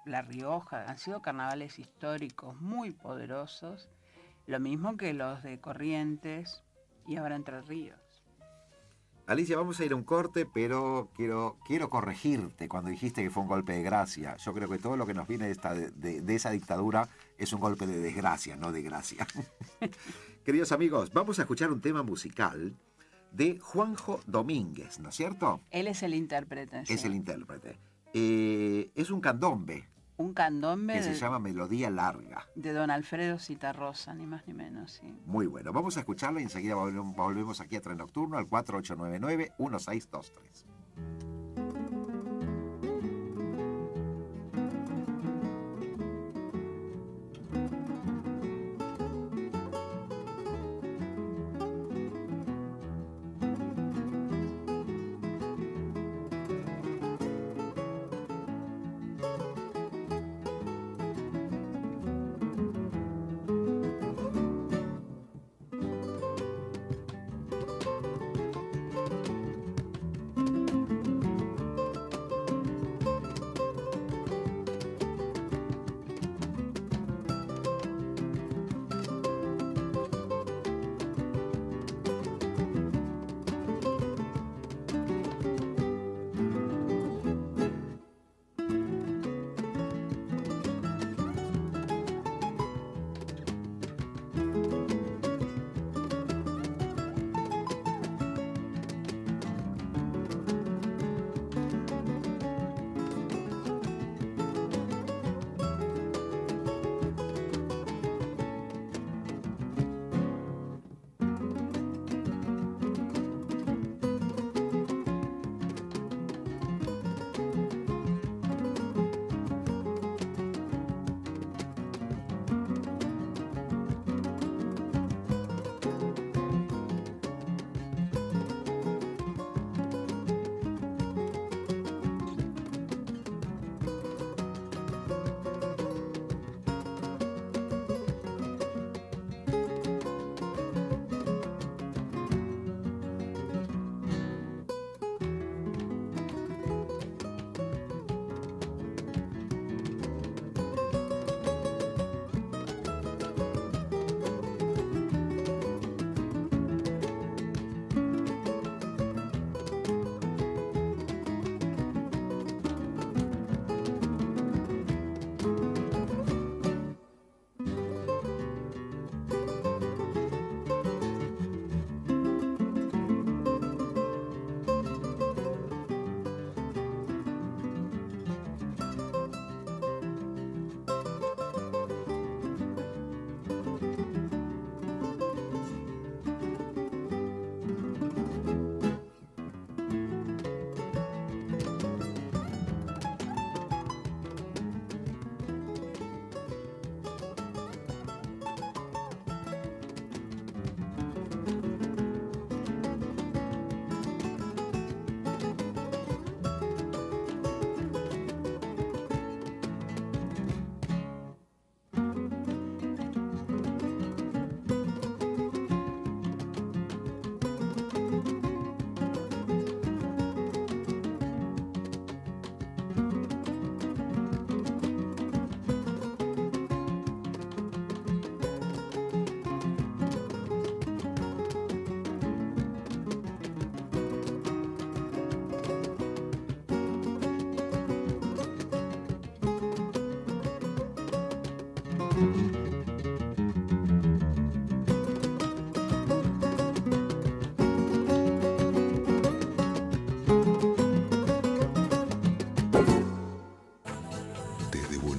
Speaker 6: La Rioja, han sido carnavales históricos muy poderosos, lo mismo que los de Corrientes y ahora Entre Ríos.
Speaker 5: Alicia, vamos a ir a un corte, pero quiero corregirte cuando dijiste que fue un golpe de gracia. Yo creo que todo lo que nos viene de esa dictadura es un golpe de desgracia, no de gracia. Queridos amigos, vamos a escuchar un tema musical de Juanjo Domínguez, ¿no es cierto?
Speaker 6: Él es el intérprete.
Speaker 5: Es
Speaker 6: sí.
Speaker 5: el intérprete. Es un candombe.
Speaker 6: Un candombe
Speaker 5: que se llama Melodía Larga.
Speaker 6: De don Alfredo Citarrosa, ni más ni menos, sí.
Speaker 5: Muy bueno. Vamos a escucharla y enseguida volvemos aquí a Tren Nocturno al 4899-1623.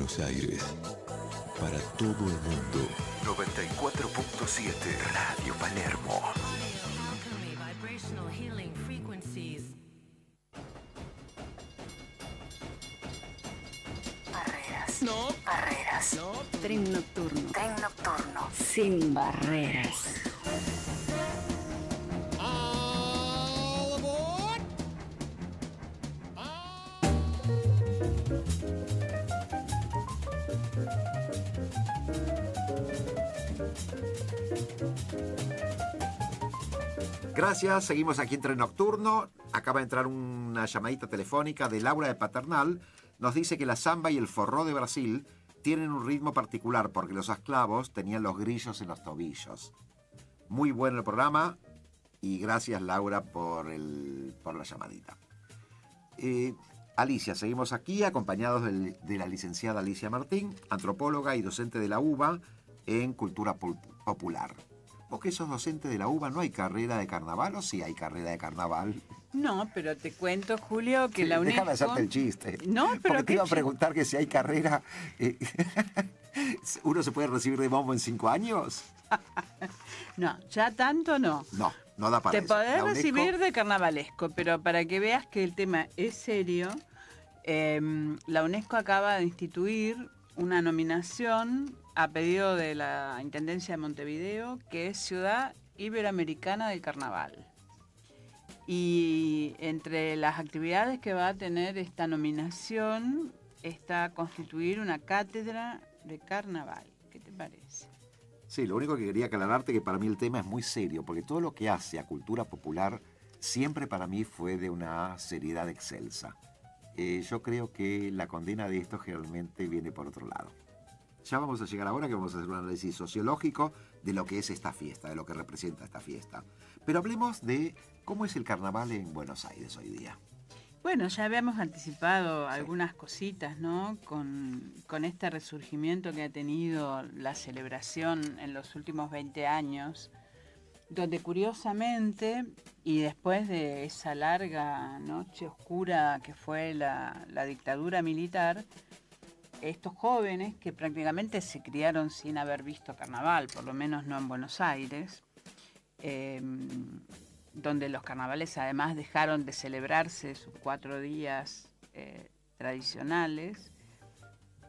Speaker 13: Buenos Aires. Para todo el mundo. 94.7 Radio Palermo.
Speaker 2: Barreras.
Speaker 1: No.
Speaker 2: Barreras.
Speaker 1: No.
Speaker 2: Tren nocturno.
Speaker 8: Tren nocturno.
Speaker 2: Sin barreras.
Speaker 5: Gracias, seguimos aquí en Tren Nocturno. Acaba de entrar una llamadita telefónica de Laura de Paternal. Nos dice que la samba y el forró de Brasil tienen un ritmo particular porque los esclavos tenían los grillos en los tobillos. Muy bueno el programa y gracias, Laura, por la llamadita. Alicia, seguimos aquí acompañados de la licenciada Alicia Martín, antropóloga y docente de la UBA en Cultura Popular. ¿Vos que sos docente de la UBA, no hay carrera de carnaval o sí hay carrera de carnaval?
Speaker 6: No, pero te cuento, Julio, que la UNESCO...
Speaker 5: Déjame hacerte el chiste.
Speaker 6: No, pero
Speaker 5: porque te iba a preguntar que si hay carrera, ¿uno se puede recibir de bombo en 5 años?
Speaker 6: No, ya tanto no.
Speaker 5: No da para
Speaker 6: Te
Speaker 5: eso.
Speaker 6: podés
Speaker 5: La UNESCO-
Speaker 6: recibir de carnavalesco, pero para que veas que el tema es serio, la UNESCO acaba de instituir una nominación a pedido de la Intendencia de Montevideo, que es Ciudad Iberoamericana del Carnaval. Y entre las actividades que va a tener esta nominación está constituir una cátedra de carnaval. ¿Qué te parece?
Speaker 5: Sí, lo único que quería aclararte que para mí el tema es muy serio, porque todo lo que hace a cultura popular siempre para mí fue de una seriedad excelsa. Yo creo que la condena de esto generalmente viene por otro lado. Ya vamos a llegar ahora que vamos a hacer un análisis sociológico de lo que es esta fiesta, de lo que representa esta fiesta. Pero hablemos de cómo es el carnaval en Buenos Aires hoy día.
Speaker 6: Bueno, ya habíamos anticipado algunas cositas, ¿no? Con este resurgimiento que ha tenido la celebración en los últimos 20 años, donde curiosamente, y después de esa larga noche oscura que fue la dictadura militar, estos jóvenes que prácticamente se criaron sin haber visto carnaval, por lo menos no en Buenos Aires, donde los carnavales además dejaron de celebrarse sus 4 días tradicionales,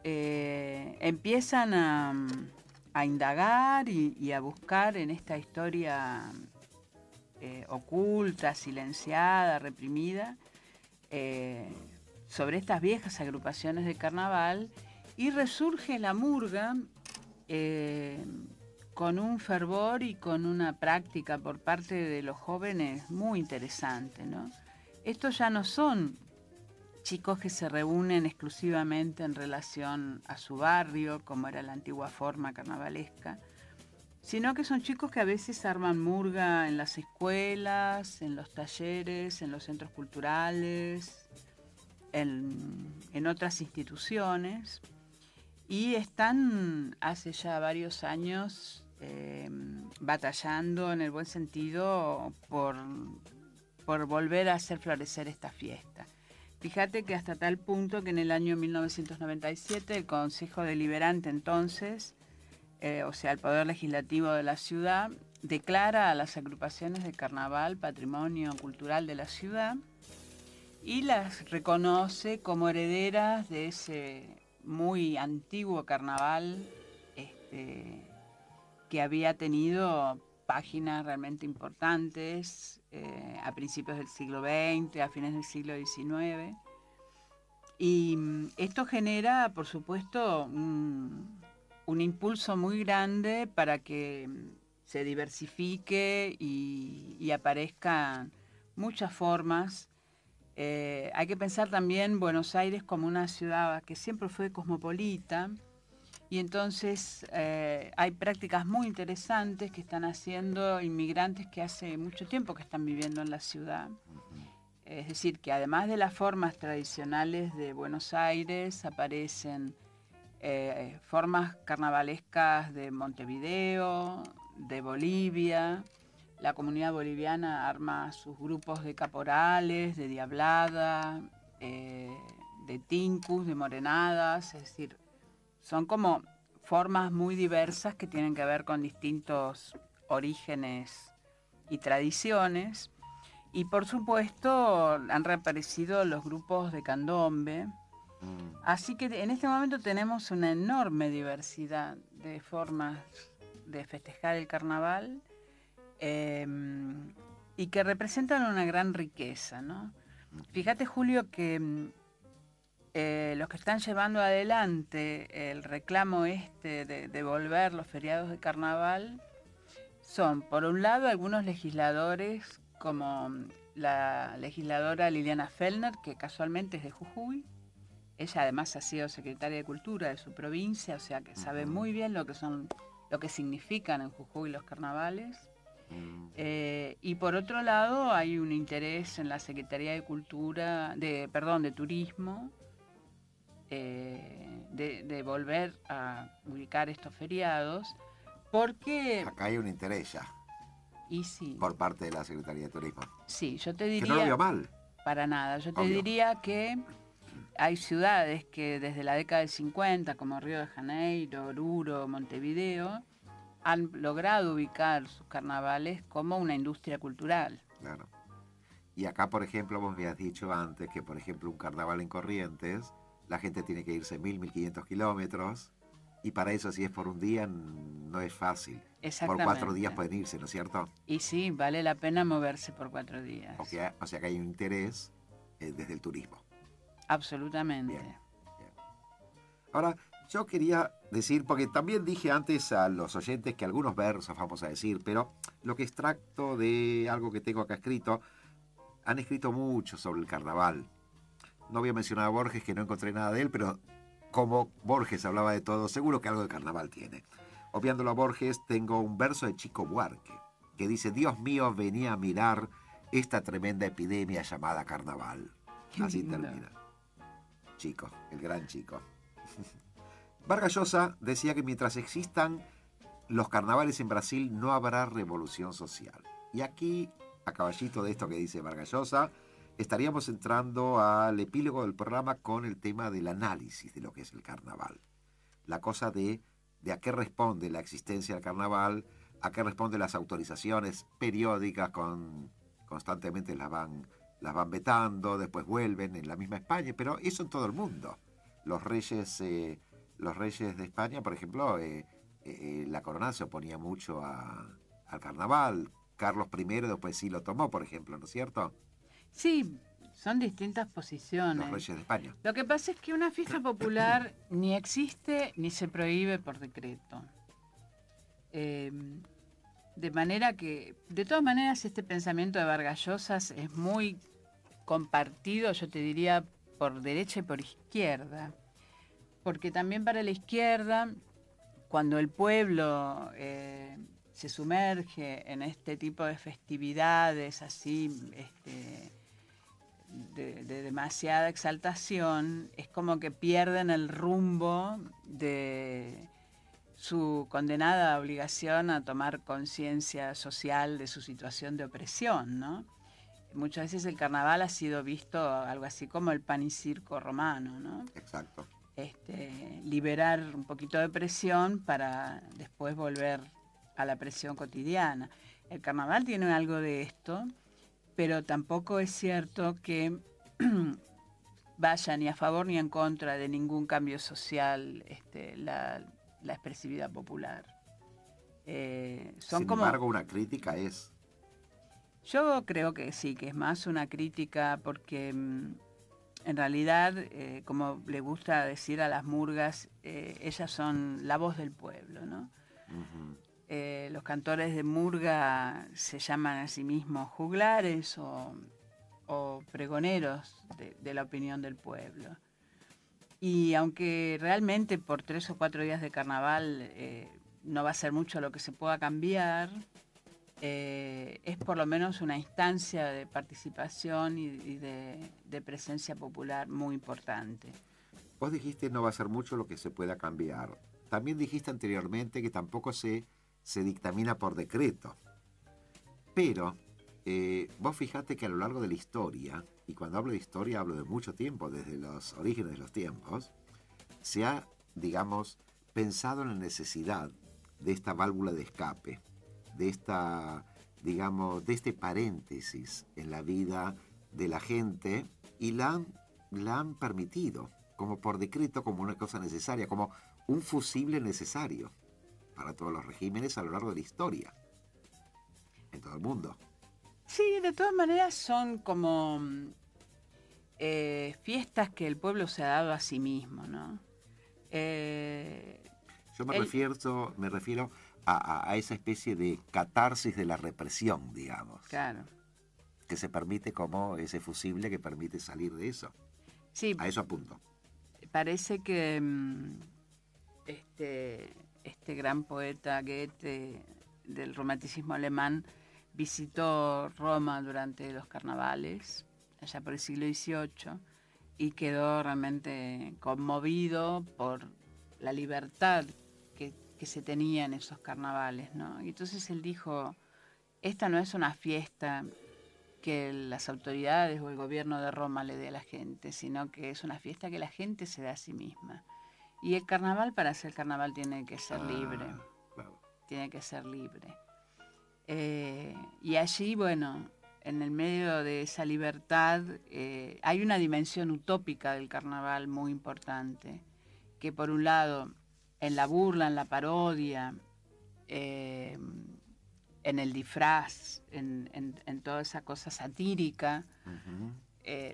Speaker 6: empiezan a indagar y a buscar en esta historia oculta, silenciada, reprimida, sobre estas viejas agrupaciones de carnaval, y resurge la murga con un fervor y con una práctica por parte de los jóvenes muy interesante, ¿no? Estos ya no son chicos que se reúnen exclusivamente en relación a su barrio, como era la antigua forma carnavalesca, sino que son chicos que a veces arman murga en las escuelas, en los talleres, en los centros culturales, en otras instituciones, y están hace ya varios años batallando en el buen sentido por volver a hacer florecer esta fiesta. Fíjate que hasta tal punto que en el año 1997 el Consejo Deliberante entonces, o sea, el Poder Legislativo de la ciudad, declara a las agrupaciones de carnaval Patrimonio Cultural de la ciudad y las reconoce como herederas de ese muy antiguo carnaval que había tenido páginas realmente importantes a principios del siglo XX, a fines del siglo XIX. Y esto genera, por supuesto, un impulso muy grande para que se diversifique y aparezcan muchas formas. Hay que pensar también Buenos Aires como una ciudad que siempre fue cosmopolita, y entonces hay prácticas muy interesantes que están haciendo inmigrantes que hace mucho tiempo que están viviendo en la ciudad. Es decir, que además de las formas tradicionales de Buenos Aires, aparecen formas carnavalescas de Montevideo, de Bolivia. La comunidad boliviana arma sus grupos de caporales, de diablada, de tincus, de morenadas, es decir, son como formas muy diversas que tienen que ver con distintos orígenes y tradiciones. Y por supuesto han reaparecido los grupos de candombe. Así que en este momento tenemos una enorme diversidad de formas de festejar el carnaval y que representan una gran riqueza, ¿no? Fíjate, Julio, que los que están llevando adelante el reclamo de devolver los feriados de carnaval son, por un lado, algunos legisladores como la legisladora Liliana Fellner, que casualmente es de Jujuy. Ella además ha sido secretaria de Cultura de su provincia, o sea que sabe muy bien lo que significan en Jujuy los carnavales. Y por otro lado hay un interés en la Secretaría de Cultura, de Turismo, de volver a ubicar estos feriados, porque...
Speaker 5: Acá hay un interés ya.
Speaker 6: Y sí.
Speaker 5: Por parte de la Secretaría de Turismo.
Speaker 6: Sí, yo te diría...
Speaker 5: Que no lo veo mal.
Speaker 6: Para nada. Yo te
Speaker 5: Obvio.
Speaker 6: diría que hay ciudades que desde la década del 50, como Río de Janeiro, Oruro, Montevideo, han logrado ubicar sus carnavales como una industria cultural.
Speaker 5: Claro. Y acá, por ejemplo, vos me has dicho antes que, por ejemplo, un carnaval en Corrientes, la gente tiene que irse 1.500 kilómetros, y para eso, si es por un día, no es fácil. Por 4 días pueden irse, ¿no es cierto?
Speaker 6: Y sí, vale la pena moverse por 4 días.
Speaker 5: O sea que hay un interés desde el turismo.
Speaker 6: Absolutamente.
Speaker 5: Bien. Ahora, yo quería decir, porque también dije antes a los oyentes que algunos versos vamos a decir, pero lo que extracto de algo que tengo acá escrito, han escrito mucho sobre el carnaval. No voy a mencionar a Borges, que no encontré nada de él, pero como Borges hablaba de todo, seguro que algo de carnaval tiene. Obviándolo a Borges, tengo un verso de Chico Buarque, que dice: Dios mío, venía a mirar esta tremenda epidemia llamada carnaval. Así termina. Chico, el gran Chico. Vargas Llosa decía que mientras existan los carnavales en Brasil no habrá revolución social. Y aquí, a caballito de esto que dice Vargas Llosa, estaríamos entrando al epílogo del programa con el tema del análisis de lo que es el carnaval. La cosa de a qué responde la existencia del carnaval, a qué responden las autorizaciones periódicas, constantemente las van vetando, después vuelven en la misma España, pero eso en todo el mundo. Los reyes de España, por ejemplo, la corona se oponía mucho al carnaval. Carlos I después sí lo tomó, por ejemplo, ¿no es cierto?
Speaker 6: Sí, son distintas posiciones.
Speaker 5: Los reyes de España.
Speaker 6: Lo que pasa es que una fiesta popular ni existe ni se prohíbe por decreto. De manera que, de todas maneras, este pensamiento de Vargas Llosa es muy compartido, yo te diría, por derecha y por izquierda. Porque también para la izquierda, cuando el pueblo se sumerge en este tipo de festividades así, de demasiada exaltación, es como que pierden el rumbo de su condenada obligación a tomar conciencia social de su situación de opresión, ¿no? Muchas veces el carnaval ha sido visto algo así como el pan y circo romano, ¿no?
Speaker 5: Exacto.
Speaker 6: Liberar un poquito de presión para después volver a la presión cotidiana. El carnaval tiene algo de esto, pero tampoco es cierto que vaya ni a favor ni en contra de ningún cambio social la expresividad popular.
Speaker 5: Sin embargo, una crítica es...
Speaker 6: Yo creo que sí, que es más una crítica porque en realidad, como le gusta decir a las murgas, ellas son la voz del pueblo, ¿no?
Speaker 5: Uh-huh.
Speaker 6: Los cantores de murga se llaman a sí mismos juglares o pregoneros de la opinión del pueblo. Y aunque realmente por 3 o 4 días de carnaval no va a ser mucho lo que se pueda cambiar, es por lo menos una instancia de participación y de presencia popular muy importante.
Speaker 5: Vos dijiste no va a ser mucho lo que se pueda cambiar. También dijiste anteriormente que tampoco se dictamina por decreto. Pero vos fijate que a lo largo de la historia, y cuando hablo de historia hablo de mucho tiempo, desde los orígenes de los tiempos, se ha digamos, pensado en la necesidad de esta válvula de escape, de esta, digamos, de este paréntesis en la vida de la gente, y la han permitido, como por decreto, como una cosa necesaria, como un fusible necesario para todos los regímenes a lo largo de la historia, en todo el mundo.
Speaker 6: Sí, de todas maneras son como fiestas que el pueblo se ha dado a sí mismo, ¿no?
Speaker 5: Yo me refiero a esa especie de catarsis de la represión, digamos.
Speaker 6: Claro.
Speaker 5: Que se permite como ese fusible que permite salir de eso.
Speaker 6: Sí.
Speaker 5: A eso apunto.
Speaker 6: Parece que este gran poeta Goethe del romanticismo alemán visitó Roma durante los carnavales, allá por el siglo XVIII, y quedó realmente conmovido por la libertad que se tenía en esos carnavales, ¿no? Y entonces él dijo, esta no es una fiesta que las autoridades o el gobierno de Roma le dé a la gente, sino que es una fiesta que la gente se da a sí misma. Y el carnaval, para ser carnaval, tiene que ser libre.
Speaker 5: Claro.
Speaker 6: Tiene que ser libre. Y allí, bueno, en el medio de esa libertad, hay una dimensión utópica del carnaval muy importante, que por un lado, en la burla, en la parodia, en el disfraz, en toda esa cosa satírica,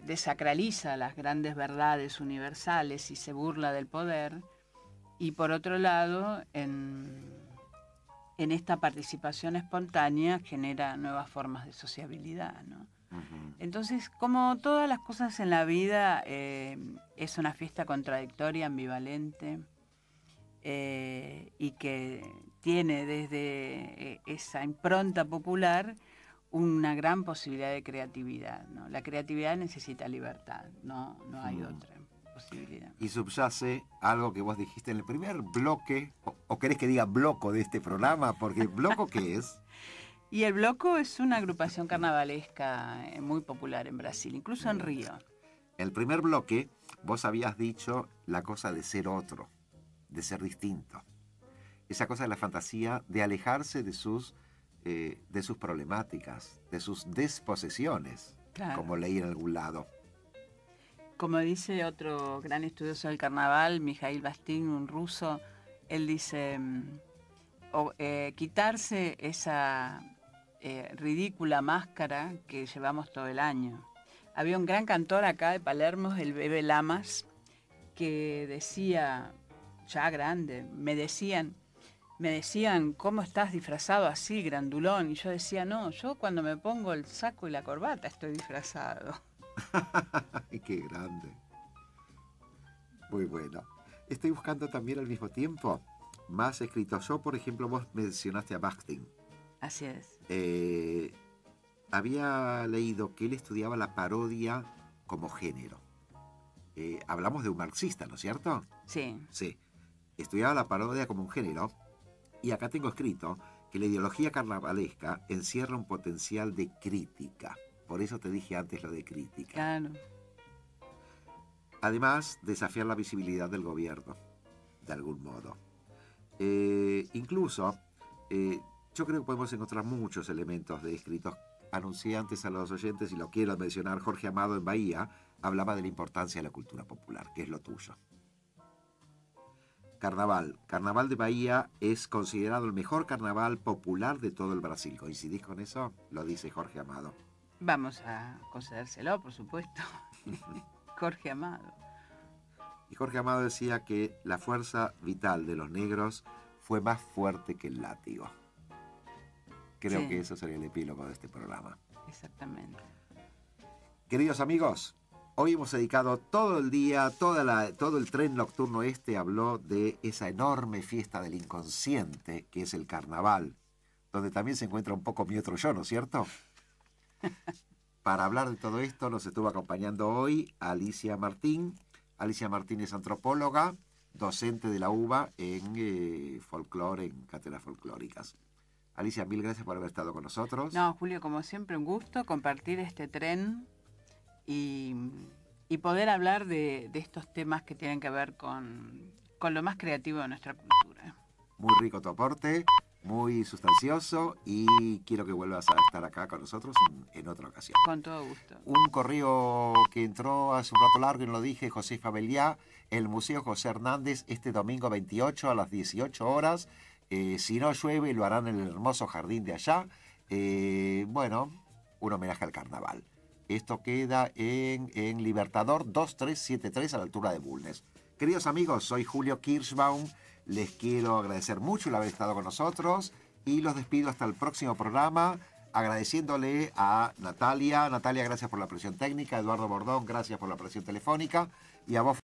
Speaker 6: desacraliza las grandes verdades universales y se burla del poder, y por otro lado, en esta participación espontánea genera nuevas formas de sociabilidad, ¿no? Entonces, como todas las cosas en la vida, es una fiesta contradictoria, ambivalente, y que tiene desde esa impronta popular una gran posibilidad de creatividad, ¿no? La creatividad necesita libertad, no hay otra posibilidad.
Speaker 5: Y subyace algo que vos dijiste en el primer bloque, o querés que diga bloco de este programa, porque ¿bloco qué es?
Speaker 6: Y el bloco es una agrupación carnavalesca muy popular en Brasil, incluso en Río.
Speaker 5: En el primer bloque vos habías dicho la cosa de ser otro, de ser distinto. Esa cosa de la fantasía, de alejarse de sus problemáticas, de sus desposesiones,
Speaker 6: Claro.
Speaker 5: como leí en algún lado.
Speaker 6: Como dice otro gran estudioso del carnaval, Mikhail Bastin, un ruso, él dice, quitarse esa ridícula máscara que llevamos todo el año. Había un gran cantor acá de Palermo, el Bebe Lamas, que decía, ya grande, me decían, ¿cómo estás disfrazado así, grandulón? Y yo decía, no, yo cuando me pongo el saco y la corbata estoy disfrazado.
Speaker 5: ¡Qué grande! Muy bueno. Estoy buscando también al mismo tiempo más escritos. Yo, por ejemplo, vos mencionaste a Bakhtin.
Speaker 6: Así es.
Speaker 5: Había leído que él estudiaba la parodia como género. Hablamos de un marxista, ¿no es cierto?
Speaker 6: Sí.
Speaker 5: Sí. Estudiaba la parodia como un género. Y acá tengo escrito que la ideología carnavalesca encierra un potencial de crítica. Por eso te dije antes lo de crítica.
Speaker 6: Claro.
Speaker 5: Además, desafiar la visibilidad del gobierno, de algún modo. Incluso, yo creo que podemos encontrar muchos elementos de escritos. Anuncié antes a los oyentes, y lo quiero mencionar, Jorge Amado en Bahía hablaba de la importancia de la cultura popular, que es lo tuyo. Carnaval de Bahía es considerado el mejor carnaval popular de todo el Brasil. ¿Coincidís con eso? Lo dice Jorge Amado.
Speaker 6: Vamos a concedérselo, por supuesto. Jorge Amado.
Speaker 5: Y Jorge Amado decía que la fuerza vital de los negros fue más fuerte que el látigo. Creo
Speaker 6: Sí.
Speaker 5: que eso sería el epílogo de este programa.
Speaker 6: Exactamente.
Speaker 5: Queridos amigos, hoy hemos dedicado todo el día, todo el tren nocturno habló de esa enorme fiesta del inconsciente que es el carnaval, donde también se encuentra un poco mi otro yo, ¿no es cierto? Para hablar de todo esto nos estuvo acompañando hoy Alicia Martín. Alicia Martín es antropóloga, docente de la UBA en folclore, en cátedras folclóricas. Alicia, mil gracias por haber estado con nosotros.
Speaker 6: No, Julio, como siempre, un gusto compartir este tren y poder hablar de estos temas que tienen que ver con con lo más creativo de nuestra cultura.
Speaker 5: Muy rico tu aporte, muy sustancioso y quiero que vuelvas a estar acá con nosotros en otra ocasión.
Speaker 6: Con todo gusto.
Speaker 5: Un correo que entró hace un rato largo y no lo dije, José Fabeliá, el Museo José Hernández, este domingo 28 a las 18 horas. Si no llueve, lo harán en el hermoso jardín de allá. Bueno, un homenaje al carnaval. Esto queda en Libertador 2373 a la altura de Bulnes. Queridos amigos, soy Julio Kirschbaum. Les quiero agradecer mucho el haber estado con nosotros y los despido hasta el próximo programa, agradeciéndole a Natalia. Natalia, gracias por la presión técnica. Eduardo Bordón, gracias por la presión telefónica. Y a vos,